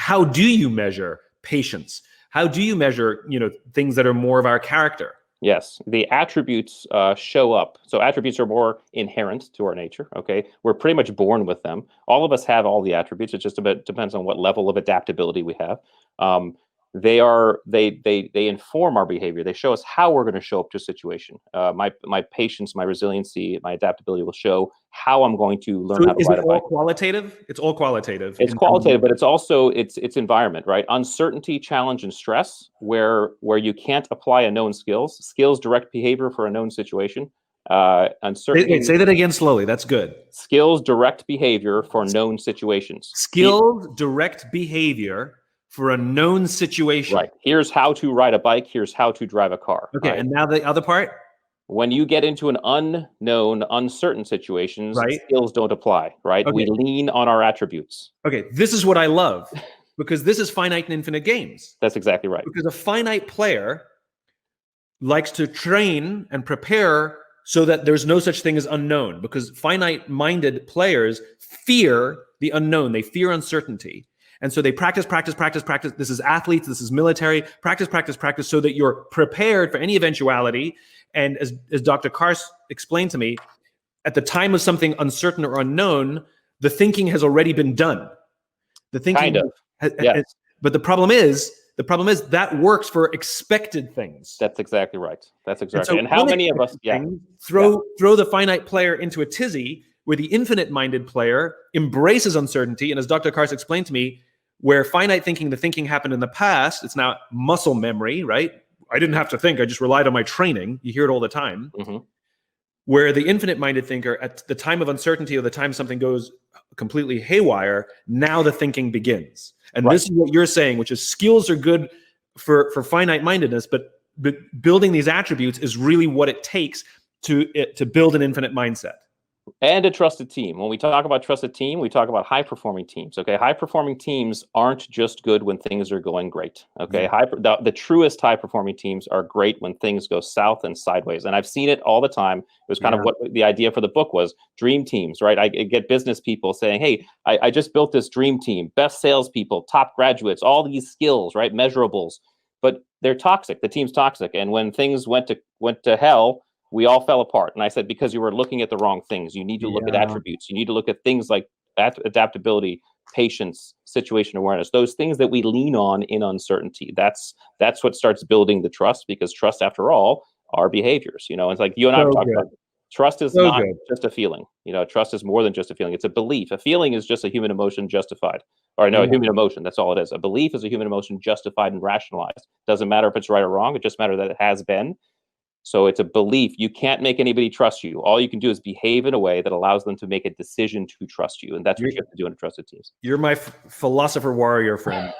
how do you measure patience? How do you measure, things that are more of our character? Yes, the attributes show up. So attributes are more inherent to our nature. Okay, we're pretty much born with them. All of us have all the attributes. It just depends on what level of adaptability we have. They inform our behavior. They show us how we're going to show up to a situation. My patience, my resiliency, my adaptability will show how I'm going to learn how to ride a bike. Qualitative? It's all qualitative. It's qualitative, but it's also it's environment, right? Uncertainty, challenge, and stress, where you can't apply a known skills. Skills direct behavior for a known situation. Uncertainty. Wait, say that again slowly. That's good. Skills direct behavior for known situations. Skills direct behavior for a known situation. Right. Here's how to ride a bike. Here's how to drive a car. Okay, right? And now the other part? When you get into an unknown, uncertain situations, right. Skills don't apply, right? Okay. We lean on our attributes. Okay, this is what I love, because this is finite and infinite games. That's exactly right. Because a finite player likes to train and prepare so that there's no such thing as unknown, because finite-minded players fear the unknown. They fear uncertainty. And so they practice. This is athletes, this is military. Practice, so that you're prepared for any eventuality. And as Dr. Kars explained to me, at the time of something uncertain or unknown, the thinking has already been done. The thinking, yes. But the problem is that works for expected things. That's exactly right. That's exactly. And how many of us throw the finite player into a tizzy, where the infinite-minded player embraces uncertainty? And as Dr. Kars explained to me, where finite thinking, the thinking happened in the past, it's now muscle memory, right? I didn't have to think, I just relied on my training. You hear it all the time. Mm-hmm. Where the infinite-minded thinker, at the time of uncertainty or the time something goes completely haywire, now the thinking begins. And this is what you're saying, which is skills are good for finite-mindedness, but building these attributes is really what it takes to build an infinite mindset. And a trusted team. When we talk about trusted team, we talk about high-performing teams. Okay, high-performing teams aren't just good when things are going great. Okay, the truest high-performing teams are great when things go south and sideways. And I've seen it all the time. It was kind of what the idea for the book was: dream teams, right? I get business people saying, "Hey, I just built this dream team, best salespeople, top graduates, all these skills, right? Measurables." But they're toxic. The team's toxic, and when things went to hell, we all fell apart. And I said, because you were looking at the wrong things. You need to look at attributes. You need to look at things like adaptability, patience, situation awareness, those things that we lean on in uncertainty. That's what starts building the trust, because trust, after all, are behaviors. It's like you and I have talked about. Trust is not just a feeling. Trust is more than just a feeling. It's a belief. A feeling is just a human emotion justified. Or no, a human emotion. That's all it is. A belief is a human emotion justified and rationalized. Doesn't matter if it's right or wrong. It just matters that it has been. So it's a belief. You can't make anybody trust you. All you can do is behave in a way that allows them to make a decision to trust you. And that's what you have to do in a trusted team. You're my philosopher warrior friend.